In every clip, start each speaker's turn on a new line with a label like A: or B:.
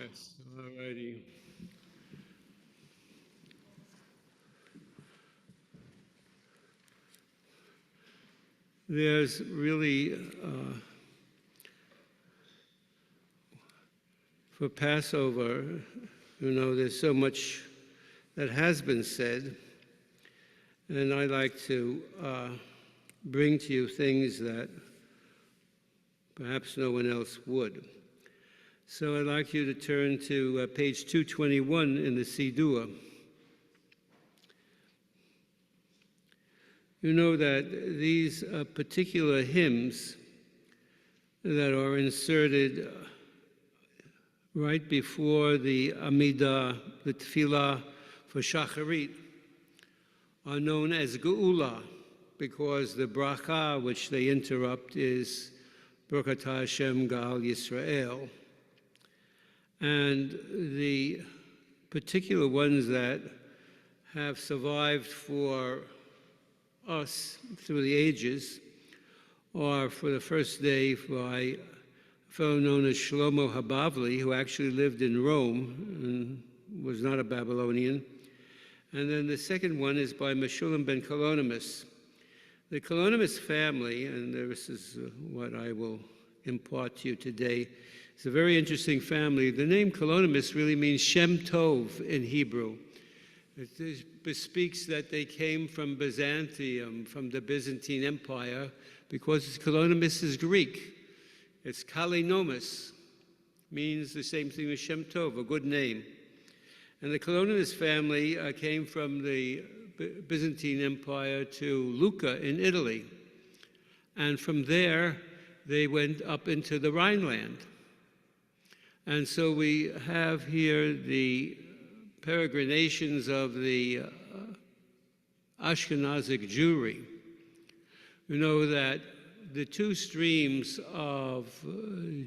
A: Yes, all righty. There's really, for Passover, there's so much that has been said, and I like to bring to you things that perhaps no one else would. So I'd like you to turn to page 221 in the Siddur. You know that these particular hymns that are inserted right before the Amidah, the Tefillah for Shacharit, are known as Geula, because the bracha which they interrupt is Baruch Atah Hashem Gal Yisrael. And the particular ones that have survived for us through the ages are, for the first day, by a fellow known as Shlomo Habavli, who actually lived in Rome and was not a Babylonian. And then the second one is by Meshulam ben Kalonymus. The Kalonymus family, and this is what I will impart to you today, it's a very interesting family. The name Kalonymus really means Shem Tov in Hebrew. It bespeaks that they came from Byzantium, from the Byzantine Empire, because Kalonymus is Greek. It's Kalonymus, means the same thing as Shem Tov, a good name. And the Kalonymus family came from the Byzantine Empire to Lucca in Italy. And from there, they went up into the Rhineland. And so we have here the peregrinations of the Ashkenazi Jewry. You know that the two streams of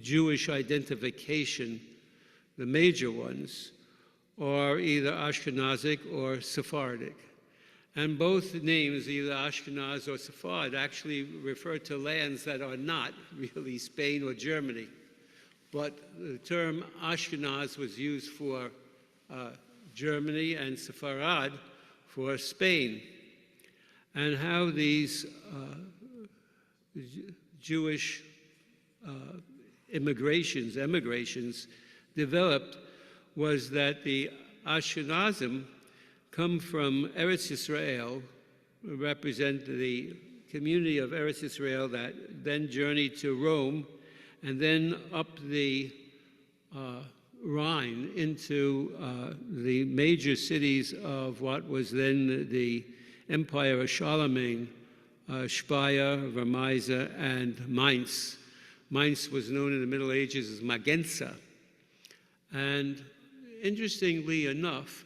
A: Jewish identification, the major ones, are either Ashkenazic or Sephardic. And both names, either Ashkenaz or Sephard, actually refer to lands that are not really Spain or Germany. But the term Ashkenaz was used for Germany and Sepharad for Spain. And how these Jewish emigrations developed was that the Ashkenazim come from Eretz Yisrael, represent the community of Eretz Yisrael that then journeyed to Rome, and then up the Rhine into the major cities of what was then the Empire of Charlemagne, Speyer, Vermeise, and Mainz. Mainz was known in the Middle Ages as Magenza. And interestingly enough,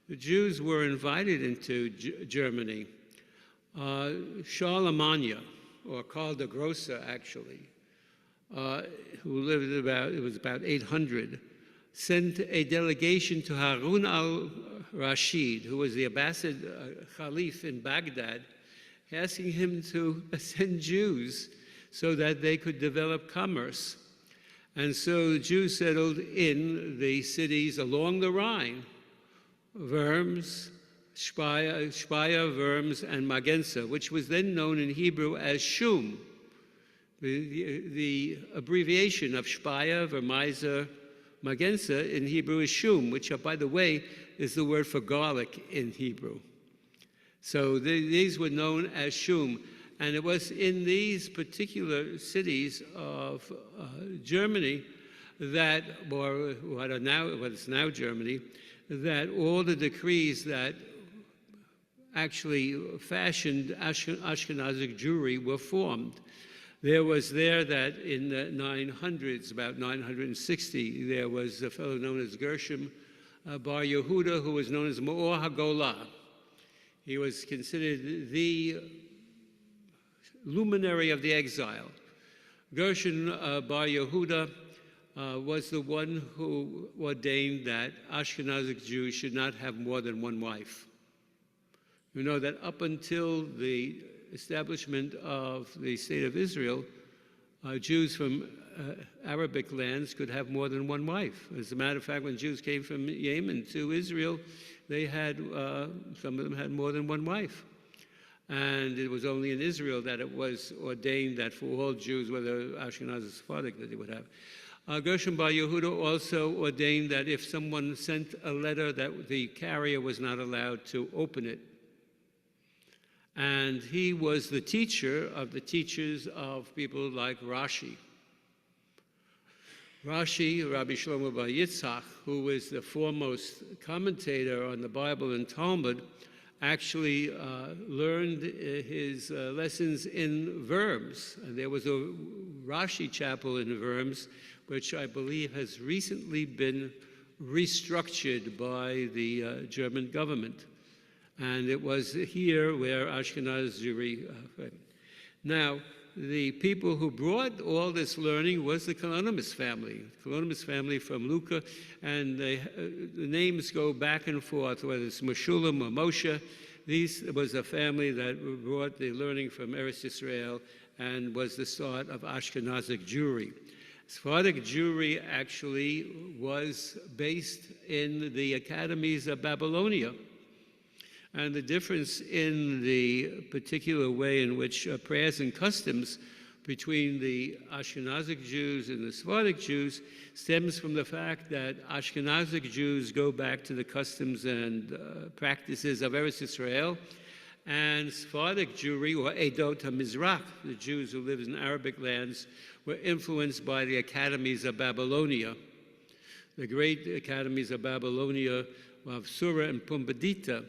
A: the Jews were invited into Germany. Charlemagne, or Karl the Grosse actually, who lived about 800, sent a delegation to Harun al-Rashid, who was the Abbasid Caliph in Baghdad, asking him to send Jews so that they could develop commerce. And so the Jews settled in the cities along the Rhine, Worms, Speyer, Worms, and Magenza, which was then known in Hebrew as ShUM. The abbreviation of Speyer, Vermeise, Magenza in Hebrew is ShUM, which, by the way, is the word for garlic in Hebrew. So these were known as ShUM. And it was in these particular cities of Germany that, or what is now Germany, that all the decrees that actually fashioned Ashkenazi Jewry were formed. There was there that in the 900s, about 960, there was a fellow known as Gershom Bar Yehuda, who was known as Ma'or HaGolah. He was considered the luminary of the exile. Gershom Bar Yehuda was the one who ordained that Ashkenazi Jews should not have more than one wife. You know that up until the establishment of the State of Israel, Jews from Arabic lands could have more than one wife. As a matter of fact, when Jews came from Yemen to Israel, they had, some of them had more than one wife. And it was only in Israel that it was ordained that for all Jews, whether Ashkenazi or Sephardic, that they would have. Gershom Bar Yehuda also ordained that if someone sent a letter, that the carrier was not allowed to open it. And he was the teacher of the teachers of people like Rashi. Rashi, Rabbi Shlomo Bar Yitzchak, who was the foremost commentator on the Bible and Talmud, actually learned his lessons in Worms. And there was a Rashi chapel in Worms, which I believe has recently been restructured by the German government. And it was here where Ashkenazi Jewry. Now, the people who brought all this learning was the Kalonymus family. The Kalonymus family from Lucca, and the names go back and forth, whether it's Meshulam or Moshe. This was a family that brought the learning from Eretz Yisrael and was the start of Ashkenazi Jewry. Sephardic Jewry actually was based in the academies of Babylonia. And the difference in the particular way in which prayers and customs between the Ashkenazi Jews and the Sephardic Jews stems from the fact that Ashkenazi Jews go back to the customs and practices of Eretz Yisrael, and Sephardic Jewry, or Edot HaMizrach, the Jews who lived in Arabic lands, were influenced by the academies of Babylonia. The great academies of Babylonia of Sura and Pumbedita,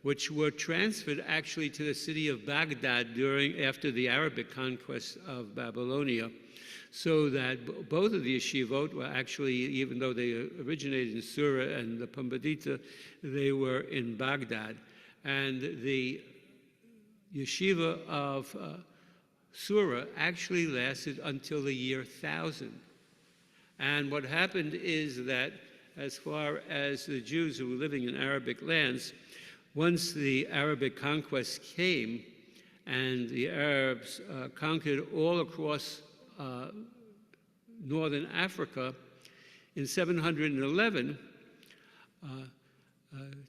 A: which were transferred actually to the city of Baghdad after the Arabic conquest of Babylonia, so that both of the yeshivot were actually, even though they originated in Sura and the Pumbedita, they were in Baghdad. And the yeshiva of Sura actually lasted until the year 1000. And what happened is that as far as the Jews who were living in Arabic lands, once the Arabic conquest came and the Arabs conquered all across northern Africa, in 711,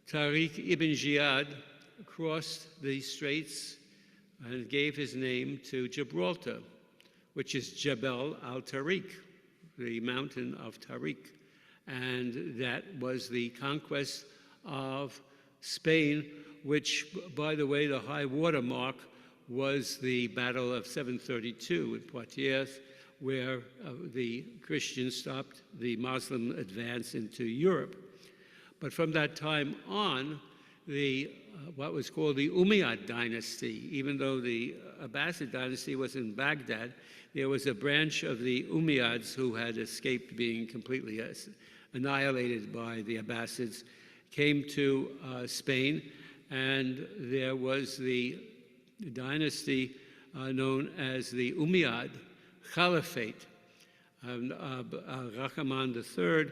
A: Tariq ibn Ziyad crossed the straits and gave his name to Gibraltar, which is Jebel al-Tariq, the mountain of Tariq. And that was the conquest of Spain, which, by the way, the high water mark was the Battle of 732 in Poitiers, where the Christians stopped the Muslim advance into Europe. But from that time on, what was called the Umayyad dynasty, even though the Abbasid dynasty was in Baghdad, there was a branch of the Umayyads who had escaped being completely annihilated by the Abbasids, came to Spain, and there was the dynasty known as the Umayyad Caliphate. Rahman III,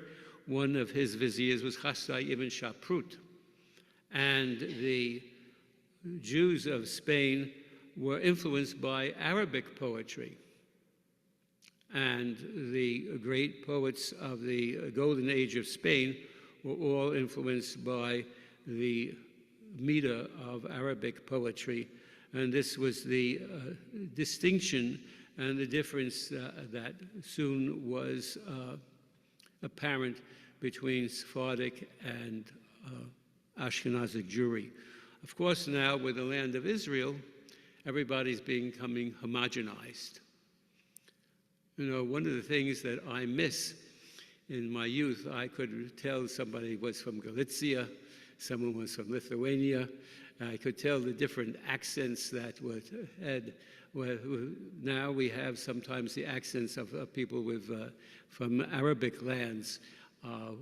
A: one of his viziers was Hasai ibn Shaprut. And the Jews of Spain were influenced by Arabic poetry. And the great poets of the Golden Age of Spain were all influenced by the meter of Arabic poetry. And this was the distinction and the difference that soon was apparent between Sephardic and Ashkenazi Jewry. Of course, now with the land of Israel, everybody's becoming homogenized. You know, one of the things that I miss in my youth, I could tell somebody was from Galicia, someone was from Lithuania. I could tell the different accents that were had. Now we have sometimes the accents of people from Arabic lands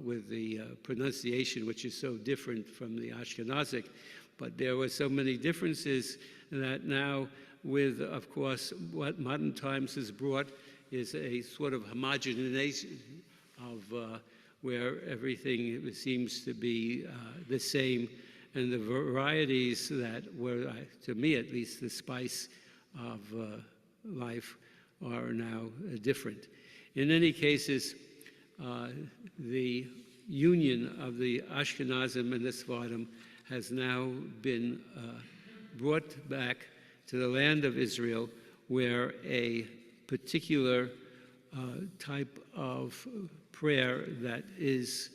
A: with the pronunciation, which is so different from the Ashkenazic. But there were so many differences that now with, of course, what modern times has brought is a sort of homogenization of where everything seems to be the same, and the varieties that were, to me at least, the spice of life are now different. In any cases, the union of the Ashkenazim and the Sephardim has now been brought back to the land of Israel, where a particular type of prayer that is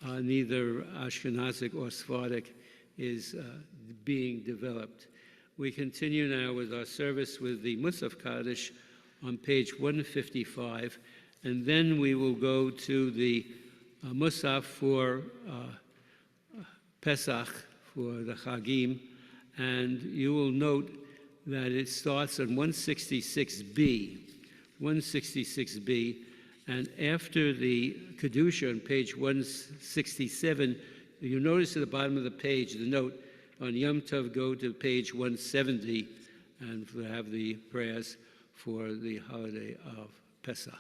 A: neither Ashkenazic or Sephardic is being developed. We continue now with our service with the Musaf Kaddish on page 155, and then we will go to the Musaf for Pesach, for the Chagim, and you will note that it starts on 166b, and after the Kedusha on page 167, you notice at the bottom of the page, the note on Yom Tov, go to page 170 and have the prayers for the holiday of Pesach.